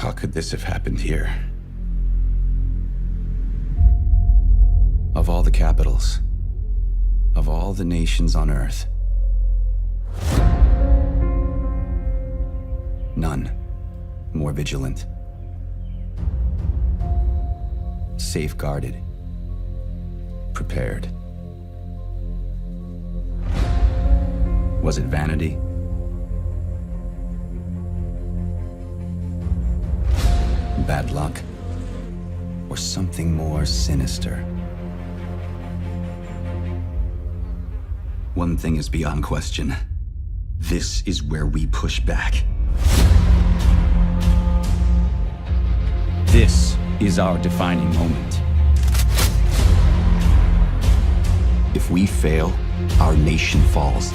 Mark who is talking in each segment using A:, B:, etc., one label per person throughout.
A: How could this have happened here? Of all the capitals, of all the nations on Earth, none more vigilant, safeguarded, prepared. Was it vanity? Bad luck? Or something more sinister? One thing is beyond question. This is where we push back. This is our defining moment. If we fail, our nation falls.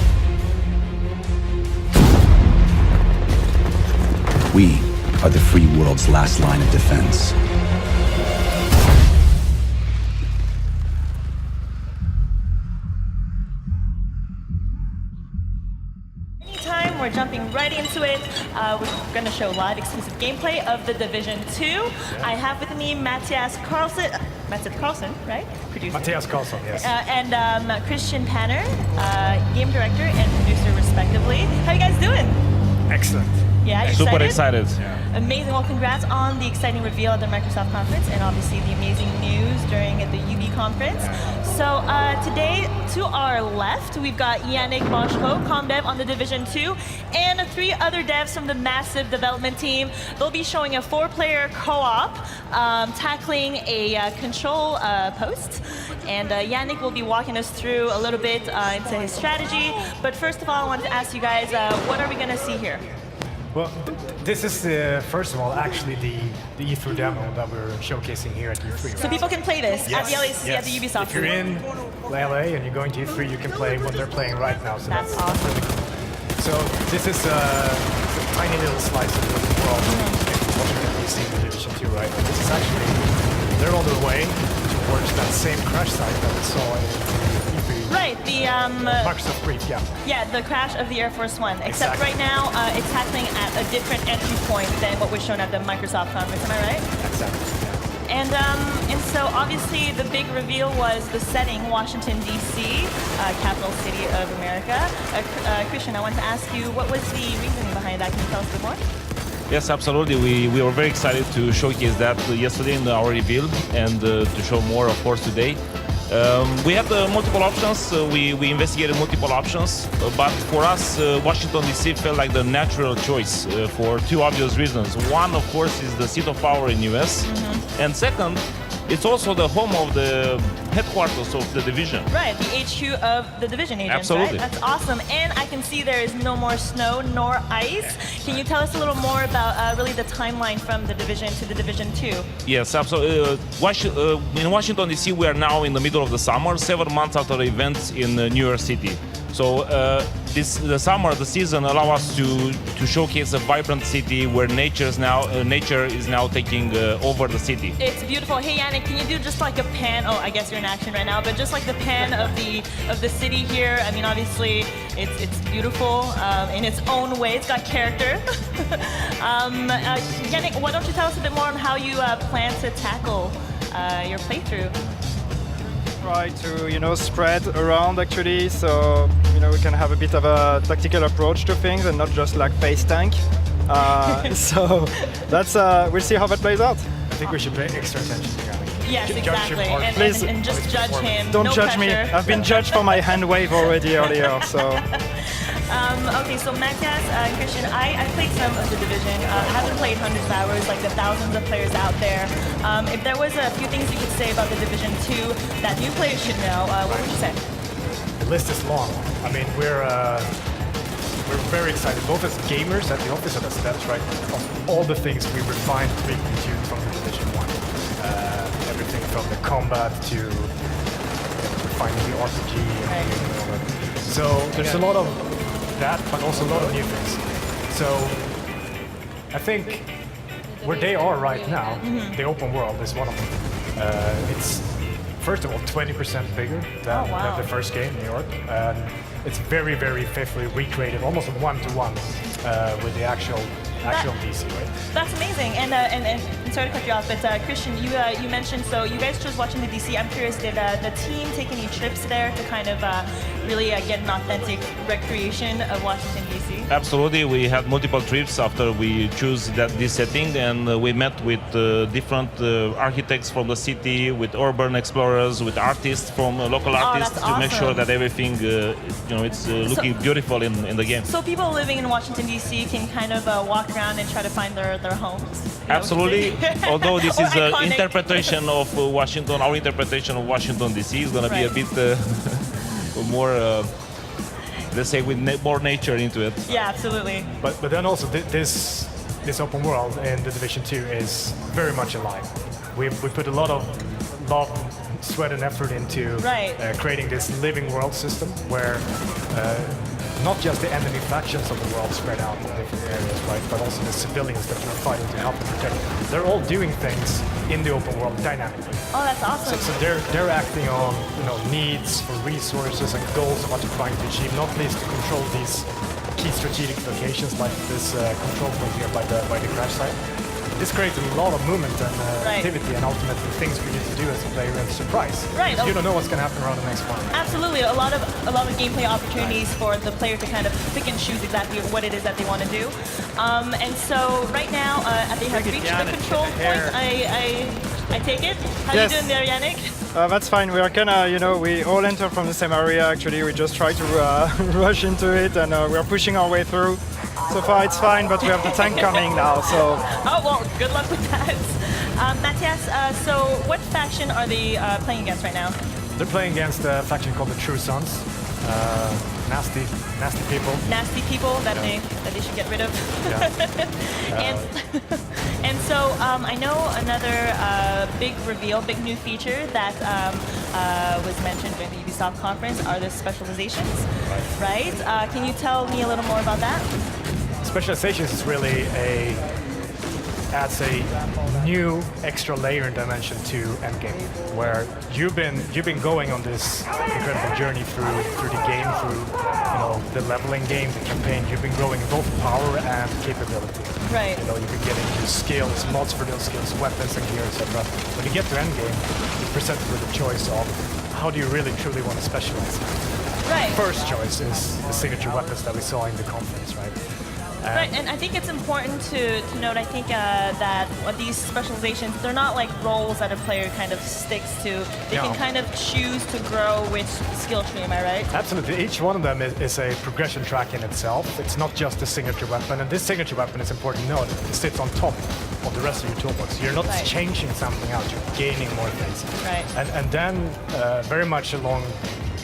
A: We are the free world's last line of defense.
B: Anytime, we're jumping right into it. We're going to show live exclusive gameplay of The Division 2. I have with me Mattias Karlsson, right? Producer.
C: Mattias Karlsson, yes.
B: And Christian Panner, game director and producer respectively. How you guys doing?
C: Excellent.
B: Yeah, you
D: Super
B: excited?
D: excited.
B: Amazing. Well, congrats on the exciting reveal at the Microsoft conference and obviously the amazing news during the UB conference. So today, to our left, we've got Yannick Boschko, comm dev on The Division 2, and 3 other devs from the massive development team. They'll be showing a 4-player co-op tackling a control post. And Yannick will be walking us through a little bit into his strategy. But first of all, I wanted to ask you guys, what are we going to see here?
C: Well, this is, first of all, actually the E3 demo that we're showcasing here at E3.
B: So people can play this at the LACC, at the Ubisoft.
C: If you're in LA and you're going to E3, you can play what they're playing right now. So
B: that's awesome.
C: Really cool. So this is a tiny little slice of the world. Washington DC, The Division 2, right? And this is actually, they're on their way towards that same crash site that we saw in E3.
B: Right, the
C: Microsoft brief, yeah.
B: Yeah, the crash of the Air Force One. Except
C: Exactly.
B: right now, it's happening at a different entry point than what was shown at the Microsoft conference. Am I right?
C: Exactly. Yeah.
B: And so obviously the big reveal was the setting, Washington D.C., capital city of America. Christian, I want to ask you, what was the reasoning behind that? Can you tell us a bit more?
D: Yes, absolutely. We were very excited to showcase that yesterday in our reveal and to show more, of course, today. We had multiple options. We investigated multiple options, but for us, Washington DC felt like the natural choice for 2 obvious reasons. One, of course, is the seat of power in US, and second, it's also the home of the headquarters of the Division.
B: Right, the HQ of the Division agents,
D: Absolutely.
B: right? That's awesome. And I can see there is no more snow nor ice. Can you tell us a little more about really the timeline from the Division to the Division 2?
D: Yes, absolutely. In Washington, D.C., we are now in the middle of the summer, 7 months after the events in New York City. So the summer, the season, allow us to showcase a vibrant city where nature is now taking over the city.
B: It's beautiful. Hey Yannick, can you do just like a pan? Oh, I guess you're in action right now, but just like the pan of the city here. I mean, obviously, it's beautiful in its own way. It's got character. Yannick, why don't you tell us a bit more on how you plan to tackle your playthrough?
E: Try to, spread around actually, so, we can have a bit of a tactical approach to things and not just like face tank. So that's, we'll see how that plays out.
C: I think we should pay extra attention to Yannick.
B: Yes,
C: Judge
B: exactly.
C: him hard.
E: Please.
B: And just judge him.
E: Don't
B: no
E: judge me.
B: pressure.
E: I've been judged for my hand wave already earlier, so.
B: Okay, so Mattias and Christian, I played some of the Division. I haven't played hundreds of hours like the thousands of players out there. If there was a few things you could say about the Division 2 that new players should know, what would you say?
C: The list is long. I mean, we're very excited, both as gamers at the office and as devs, right? Of all the things we refined, tweaked, and tuned from the Division 1. Everything from the combat to refining the RPG and all that. So there's a lot of that, but also a lot of new things. So I think where they are right now, the open world is one of them. It's first of all 20% bigger than the first game, New York. And it's very, very faithfully recreated, almost one-to-one with the actual actual DC, right?
B: That's amazing. And sorry to cut you off, but Christian, you mentioned, so you guys chose Washington DC. I'm curious, did the team take any trips there to kind of really get an authentic recreation of Washington DC?
D: Absolutely, we had multiple trips after we choose this setting, and we met with different architects from the city, with urban explorers, with artists from local artists
B: that's
D: to make sure
B: awesome.
D: that everything, it's looking beautiful in the game.
B: So people living in Washington DC can kind of walk around and try to find their homes. you know?
D: Absolutely. Although this
B: Or
D: is an
B: iconic.
D: interpretation of Washington, our interpretation of Washington DC is going to be a
B: Right.
D: bit more, let's say, with more nature into it.
B: Yeah, absolutely.
C: But then also this open world in the Division 2 is very much alive. We put a lot of love, sweat, and effort into
B: Right.
C: creating this living world system where not just the enemy factions of the world spread out in different areas, right, but also the civilians that you're fighting to help and protect. They're all doing things in the open world dynamically.
B: Oh, that's awesome.
C: So they're acting on needs for resources and goals of what you're trying to achieve, not least to control these key strategic locations like this control point here by the crash site. This creates a lot of movement and
B: Right.
C: activity and ultimately things for you to do as a player and surprise.
B: Right.
C: You don't know what's going to happen around the next one.
B: Absolutely, a lot of gameplay opportunities for the player to kind of pick and choose exactly what it is that they want to do. And so right now, they have reached the control point. I take it. How
E: Yes.
B: you doing there, Yannick?
E: That's fine. We are kinda, we all enter from the same area. Actually, we just try to rush into it, and we are pushing our way through. So far, it's fine, but we have the tank coming now. So
B: Oh well, good luck with that. Matthias, so what faction are they playing against right now?
C: They're playing against a faction called the True Sons. Nasty people.
B: Nasty people that they should get rid of. and and so I know another big reveal, big new feature that was mentioned during the Ubisoft conference are the specializations, right? Can you tell me a little more about that?
C: Specializations is really adds a new extra layer and dimension to Endgame, where you've been going on this incredible journey through the game, through the leveling game, the campaign. You've been growing in both power and capability.
B: Right.
C: You've been getting new skills, mods for those skills, weapons and gear, etc. When you get to Endgame, you're presented with a choice of how do you really truly want to specialize.
B: Right.
C: First choice is the signature weapons that we saw in the conference, right?
B: Right, and I think it's important to note, I think that these specializations, they're not like roles that a player kind of sticks to. They can
C: No.
B: kind of choose to grow which skill tree, am I right?
C: Absolutely. Each one of them is a progression track in itself. It's not just a signature weapon, and this signature weapon is important to note. It sits on top of the rest of your toolbox. You're not
B: Right.
C: changing something out, you're gaining more things.
B: Right.
C: And then, very much along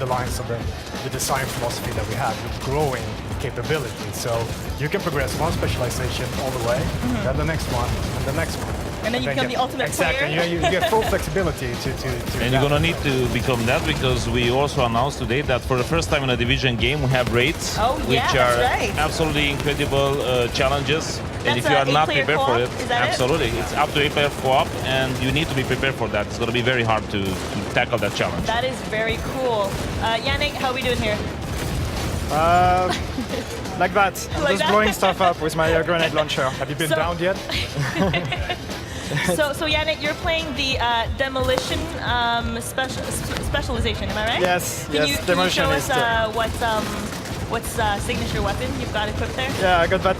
C: the lines of the design philosophy that we have, with growing capability. So you can progress one specialization all the way, then the next one, and the next one.
B: And then you become the ultimate
C: exactly.
B: player.
C: You get full flexibility to
D: And you're gonna need to become that because we also announced today that for the first time in a Division game we have raids,
B: Oh, yeah,
D: which
B: that's
D: are
B: right.
D: absolutely incredible challenges. And
B: That's
D: if you are not
B: 8-player
D: prepared for
B: co-op?
D: it,
B: Is that it?
D: absolutely, it's up to 8-player co-op, and you need to be prepared for that. It's gonna be very hard to tackle that challenge.
B: That is very cool. Yannick, how are we doing here?
E: like that, I'm
B: Like
E: just
B: that?
E: blowing stuff up with my grenade launcher.
C: Have you been
B: So-
C: downed yet?
B: So Yannick, you're playing the demolition specialization, am I right?
E: Yes,
B: Can you
E: demolition
B: show
E: is
B: us what's signature weapon you've got equipped there?
E: Yeah, I got that.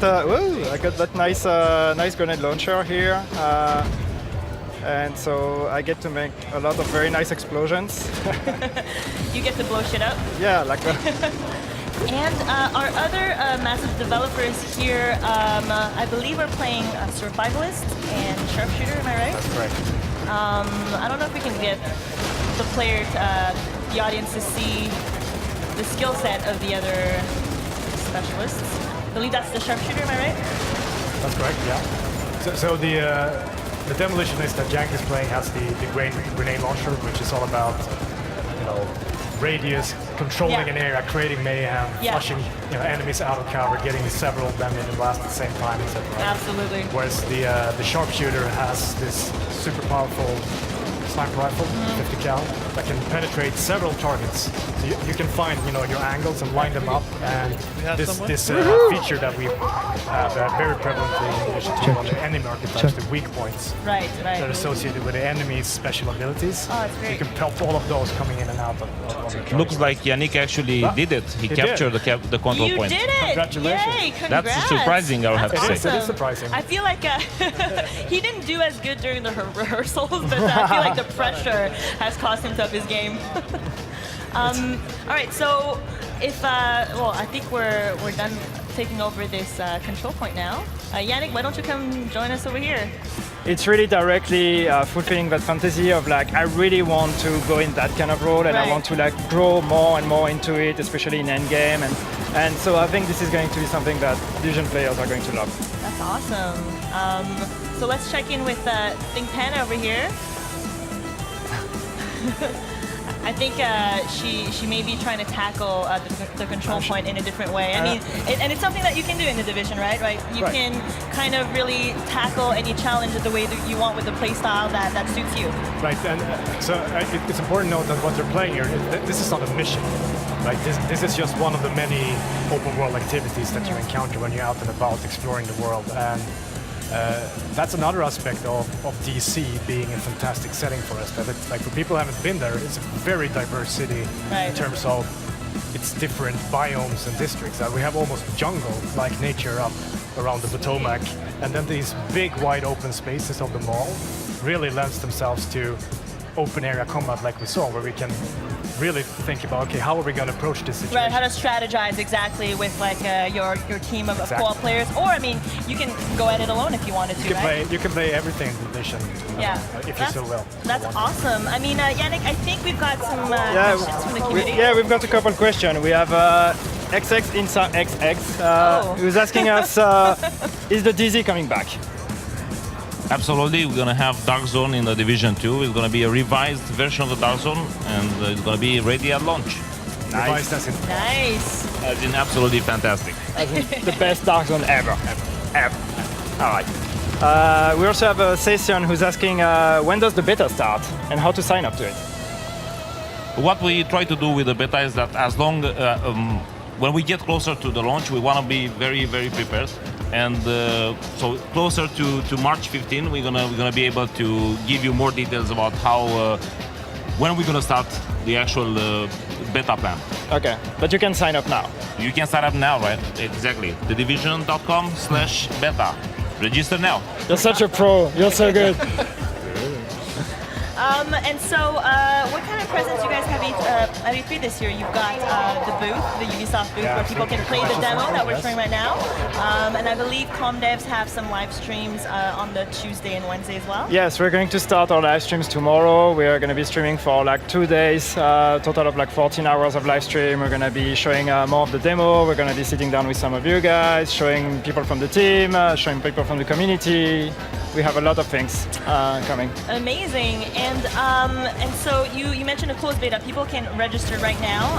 E: I got that nice grenade launcher here, and so I get to make a lot of very nice explosions.
B: You get to blow shit up.
E: Yeah, like
B: And our other massive developers here, I believe are playing Survivalist and Sharpshooter, am I right?
C: That's correct.
B: I don't know if we can get the player, the audience to see the skill set of the other specialists. I believe that's the Sharpshooter, am I right?
C: That's correct, yeah. So the demolitionist that Jank is playing has the grenade launcher, which is all about radius, controlling
B: Yeah.
C: an area, creating mayhem,
B: Yeah.
C: flushing enemies out of cover, getting several of them in the blast at the same time, etc.
B: Absolutely.
C: Whereas the sharpshooter has this super powerful sniper rifle, 50 cal, that can penetrate several targets. So you can find, your angles and line them up. And this feature that we have very prevalently in Division 2 on the enemy archetypes, the weak points
B: Right.
C: that are associated with the enemy's special abilities.
B: Oh, it's great.
C: You can pop all of those coming in and out of the target.
D: Looks like Yannick actually did it. He
C: He
D: captured
C: did.
D: the control
B: You
D: point.
B: did it!
C: Congratulations.
B: Yay, congrats.
D: That's surprising, I would have to
B: That's
D: say.
C: It is
B: awesome.
C: surprising.
B: I feel like he didn't do as good during the rehearsals, but I feel like the pressure has cost him to up his game. All right, so if I think we're done taking over this control point now. Yannick, why don't you come join us over here?
E: It's really directly fulfilling that fantasy of like, I really want to go in that kind of role and
B: Right.
E: I want to like grow more and more into it, especially in endgame. And so I think this is going to be something that Division players are going to love.
B: That's awesome. So let's check in with Think Pan over here. I think she may be trying to tackle the control point in a different way. I mean, and it's something that you can do in the division, right? You
C: Right.
B: can kind of really tackle any challenge the way that you want with the playstyle that suits you.
C: Right, and so it's important to note that what they're playing here, this is not a mission. Right, this is just one of the many open world activities that you encounter when you're out and about exploring the world. And that's another aspect of DC being a fantastic setting for us. That it's, like, for people who haven't been there, it's a very diverse city
B: Right.
C: in terms of its different biomes and districts. We have almost jungle-like nature up around the Potomac, and then these big, wide open spaces of the mall really lends themselves to open area combat like we saw, where we can really think about, okay, how are we going to approach this situation?
B: Right, how to strategize exactly with like your team of
C: Exactly.
B: co-op players, or I mean, you can go at it alone if you wanted to, right?
C: You can play everything in Division,
B: Yeah,
C: if you so will.
B: That's awesome. I mean, Yannick, I think we've got some questions from the community.
E: We've got a couple questions. We have XX Insa XX who's asking us, is the DZ coming back?
D: Absolutely, we're gonna have Dark Zone in the Division 2. It's gonna be a revised version of the Dark Zone, and it's gonna be ready at launch.
C: Revised as in
B: Nice.
D: As in absolutely fantastic.
E: The best Dark Zone ever. All right. We also have a session who's asking when does the beta start and how to sign up to it.
D: What we try to do with the beta is that as long when we get closer to the launch, we want to be very, very prepared. And so closer to March 15, we're gonna be able to give you more details about how when we're gonna start the actual beta plan.
E: Okay, but you can sign up now.
D: You can sign up now, right? Exactly. thedivision.com/beta. Register now.
E: You're such a pro. You're so good.
B: And so, what kind of presents you guys have at E3 this year? You've got the booth, the Ubisoft booth, where people can play the demo that we're showing right now. And I believe ComDevs have some live streams on the Tuesday and Wednesday as well.
E: Yes, we're going to start our live streams tomorrow. We are going to be streaming for like 2 days, total of like 14 hours of live stream. We're going to be showing more of the demo. We're going to be sitting down with some of you guys, showing people from the team, showing people from the community. We have a lot of things coming.
B: Amazing. And so you mentioned a closed beta. People can register right now.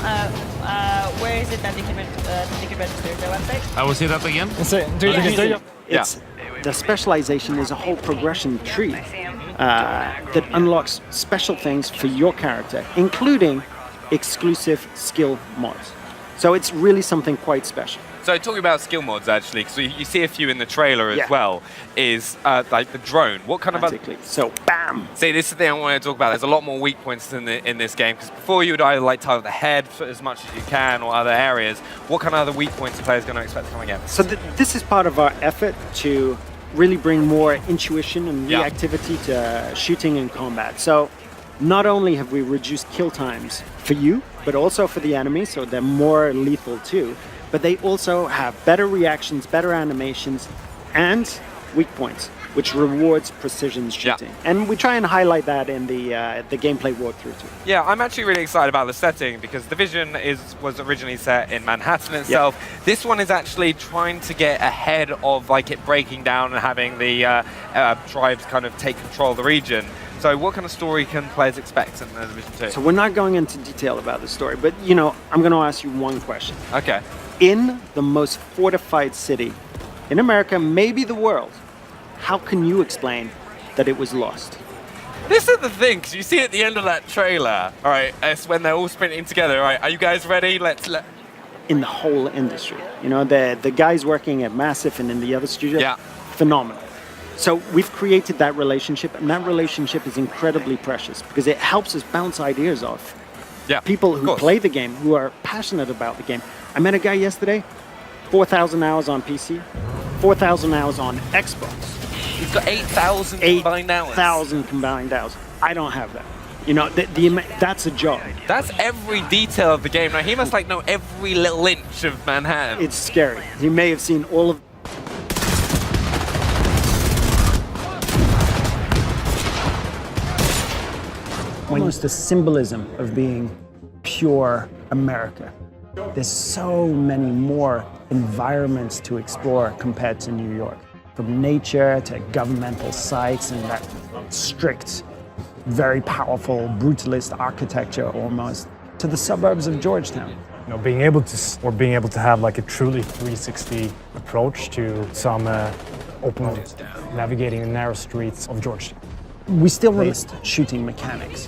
B: Where is it that they can register? Is there a website?
D: I will say that again.
E: Do you think it's
F: It's the specialization is a whole progression tree that unlocks special things for your character, including exclusive skill mods. So it's really something quite special.
G: So talking about skill mods, actually, because you see a few in the trailer as
F: Yeah.
G: well, is like the drone. What kind of...
F: Practically. So bam!
G: See, this is the thing I want to talk about. There's a lot more weak points in this game, because before you would either like target the head for as much as you can or other areas. What kind of other weak points are players going to expect coming in?
F: So this is part of our effort to really bring more intuition and
G: Yeah.
F: reactivity to shooting and combat. So not only have we reduced kill times for you, but also for the enemy, so they're more lethal too, but they also have better reactions, better animations, and weak points, which rewards precision shooting. And we try and highlight that in the gameplay walkthrough too.
G: Yeah, I'm actually really excited about the setting, because Division was originally set in Manhattan itself. This one is actually trying to get ahead of like it breaking down and having the tribes kind of take control of the region. So what kind of story can players expect in Division 2?
F: So we're not going into detail about the story, but you know, I'm going to ask you one question.
G: Okay.
F: In the most fortified city in America, maybe the world, how can you explain that it was lost?
G: This is the thing, 'cause you see at the end of that trailer, all right, it's when they're all sprinting together, all right, are you guys ready? Let's
F: In the whole industry, you know, the guys working at Massive and in the other studio,
G: Yeah.
F: phenomenal. So we've created that relationship, and that relationship is incredibly precious because it helps us bounce ideas off
G: Yeah,
F: people
G: of
F: who
G: course.
F: play the game, who are passionate about the game. I met a guy yesterday, 4,000 hours on PC, 4,000 hours on Xbox.
G: He's got 8,000 combined hours.
F: 8,000 combined hours. I don't have that. You know, that's a job.
G: That's every detail of the game. Now, he must like know every little inch of Manhattan.
F: It's scary. You may have seen all of almost the symbolism of being pure America. There's so many more environments to explore compared to New York. From nature to governmental sites and that strict, very powerful, brutalist architecture almost, to the suburbs of Georgetown.
C: You know, being able to have like a truly 360 approach to some open navigating the narrow streets of Georgetown.
F: We still released shooting mechanics,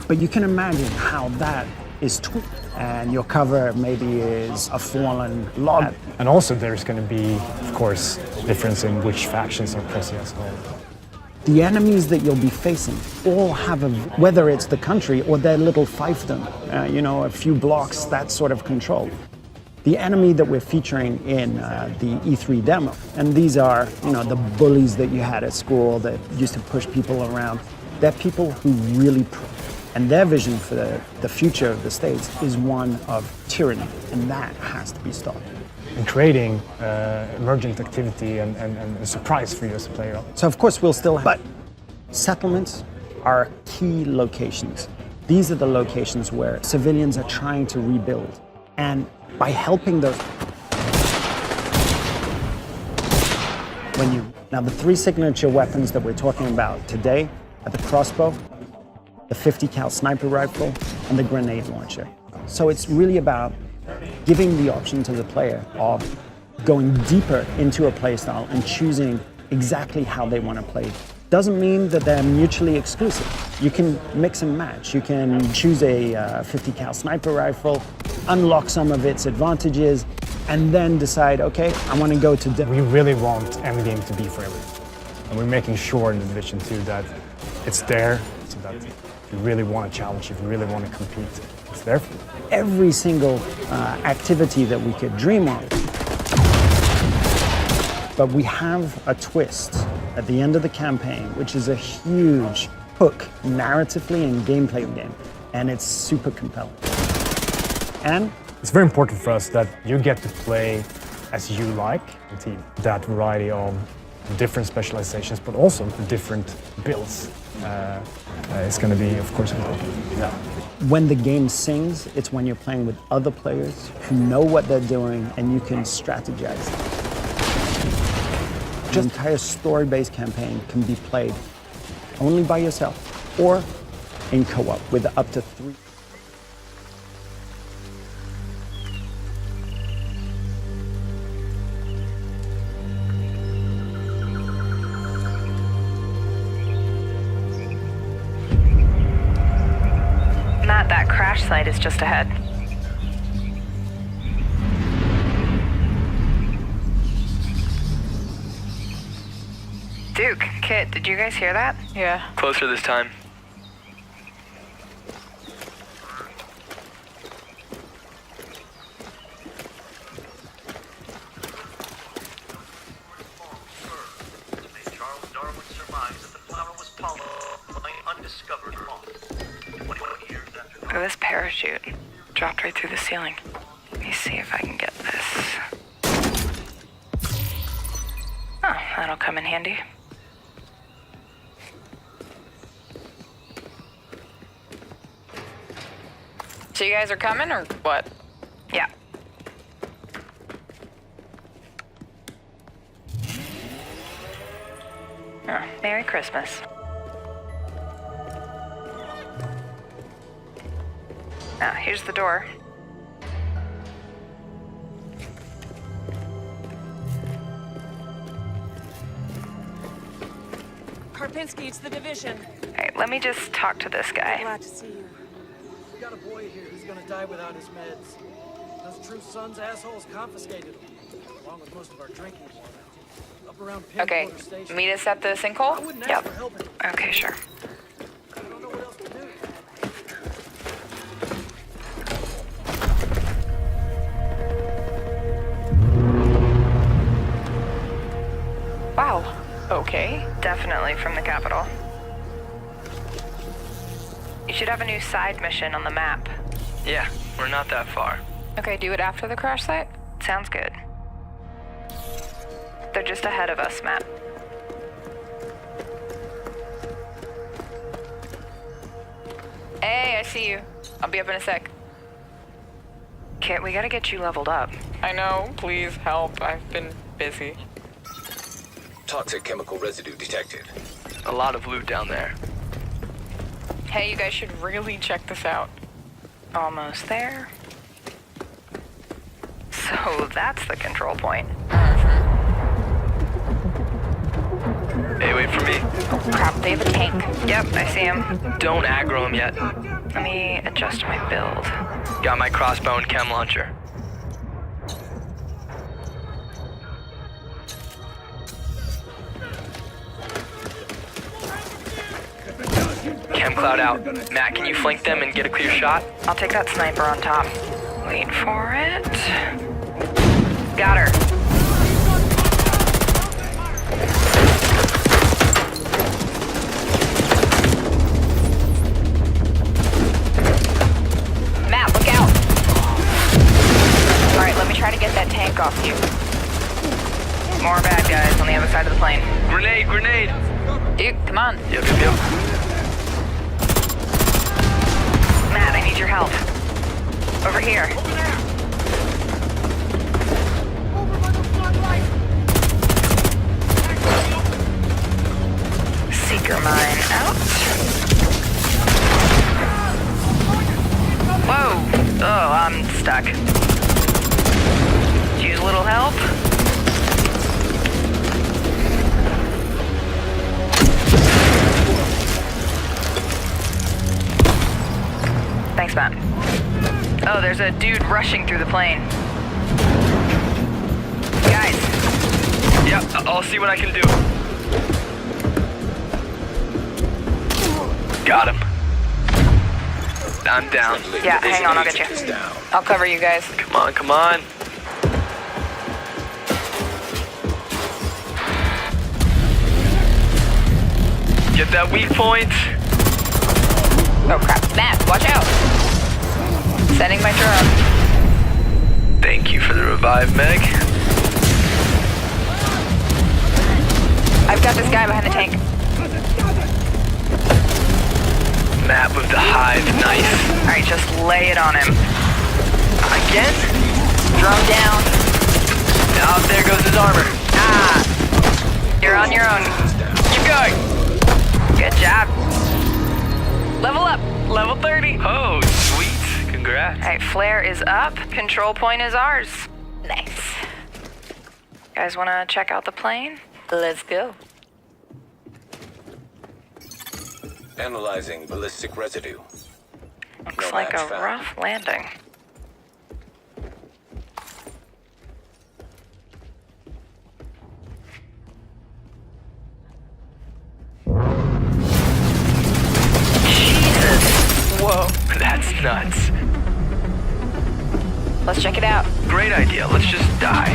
F: but you can imagine how that is tweaked. And your cover maybe is a fallen log.
C: And also there's going to be, of course, difference in which factions are present as well.
F: The enemies that you'll be facing all have whether it's the country or their little fiefdom, you know, a few blocks, that sort of control. The enemy that we're featuring in the E3 demo, and these are, you know, the bullies that you had at school that used to push people around. They're people who really, and their vision for the future of the States is one of tyranny, and that has to be stopped.
C: And creating emergent activity and a surprise for you as a player.
F: So of course we'll still have, but settlements are key locations. These are the locations where civilians are trying to rebuild. And by helping those, now the three signature weapons that we're talking about today are the crossbow, the 50 cal sniper rifle, and the grenade launcher. So it's really about giving the option to the player of going deeper into a playstyle and choosing exactly how they want to play. Doesn't mean that they're mutually exclusive. You can mix and match. You can choose a 50 cal sniper rifle, unlock some of its advantages, and then decide, okay, I want to go to...
C: We really want Endgame to be for everyone. And we're making sure in the Division 2 that it's there, so that if you really want to challenge, if you really want to compete, it's there for you.
F: Every single activity that we could dream of. But we have a twist at the end of the campaign, which is a huge hook narratively and gameplay in the game. And it's super compelling. And
C: it's very important for us that you get to play as you like the team. That variety of different specializations, but also different builds. It's going to be, of course, important. Yeah.
F: When the game sings, it's when you're playing with other players who know what they're doing and you can strategize. Just an entire story-based campaign can be played only by yourself or in co-op with up to 3.
H: Matt, that crash site is just ahead. Duke, Kit, did you guys hear that?
I: Yeah. Closer this time.
J: Charles Darwin surmised that the flower was pollen by an undiscovered moth. 21 years after
H: Look at this parachute. Dropped right through the ceiling. Let me see if I can get this. Oh, that'll come in handy. So you guys are coming or what? Yeah. Oh, Merry Christmas. Ah, here's the door.
K: Karpinski, it's the division.
H: Alright, let me just talk to this guy.
I: Glad to see you. We got a boy here who's gonna die without his meds. Those True Sons assholes confiscated him, along with most of our drinking water. Up around
H: Okay,
I: Pinwater Station.
H: meet us at the
I: I
H: sinkhole?
I: wouldn't ask
H: Yep.
I: for help anymore.
H: Okay, sure.
I: I don't know what else to do.
H: Wow. Okay. Definitely from the capital. You should have a new side mission on the map.
J: Yeah, we're not that far.
H: Okay, do it after the crash site? Sounds good. They're just ahead of us, Matt. Hey, I see you. I'll be up in a sec. Kit, we gotta get you leveled up.
K: I know, please help. I've been busy.
L: Toxic chemical residue detected.
J: A lot of loot down there.
K: Hey, you guys should really check this out.
H: Almost there. So that's the control point.
J: Hey, wait for me.
H: Oh crap, they have a tank. Yep, I see him.
J: Don't aggro him yet.
H: Let me adjust my build.
J: Got my crossbow and chem launcher. Chem cloud out. Matt, can you flank them and get a clear shot?
H: I'll take that sniper on top. Wait for it. Got her. Matt, look out. Alright, let me try to get that tank off you. More bad guys on the other side of the plane.
J: Grenade, grenade!
H: Dude, come on.
J: Yep.
H: Matt, I need your help. Over here. Seeker mine out. Whoa! Oh, I'm stuck. Use a little help. Thanks, Matt. Oh, there's a dude rushing through the plane. Guys.
J: Yep, I'll see what I can do. Got him. I'm down.
H: Yeah, hang on, I'll get you. I'll cover you guys.
J: Come on, come on. Get that weak point.
H: Oh crap. Matt, watch out. Sending my drone.
J: Thank you for the revive, Meg.
H: I've got this guy behind the tank.
J: Matt with the hive knife.
H: Alright, just lay it on him.
J: Again?
H: Drone down.
J: Oh, there goes his armor.
H: Ah! You're on your own.
J: Keep going.
H: Good job. Level up. Level 30.
J: Oh, sweet. Congrats.
H: Alright, flare is up. Control point is ours. Nice. Guys wanna check out the plane? Let's go.
L: Analyzing ballistic residue.
H: Looks
L: No
H: like a
L: match found.
H: rough landing. Jesus!
J: Whoa, that's nuts.
H: Let's check it out.
J: Great idea. Let's just die.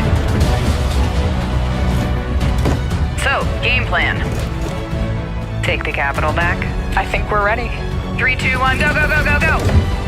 H: So, game plan. Take the capital back.
K: I think we're ready.
H: 3, 2, 1, go, go, go, go, go!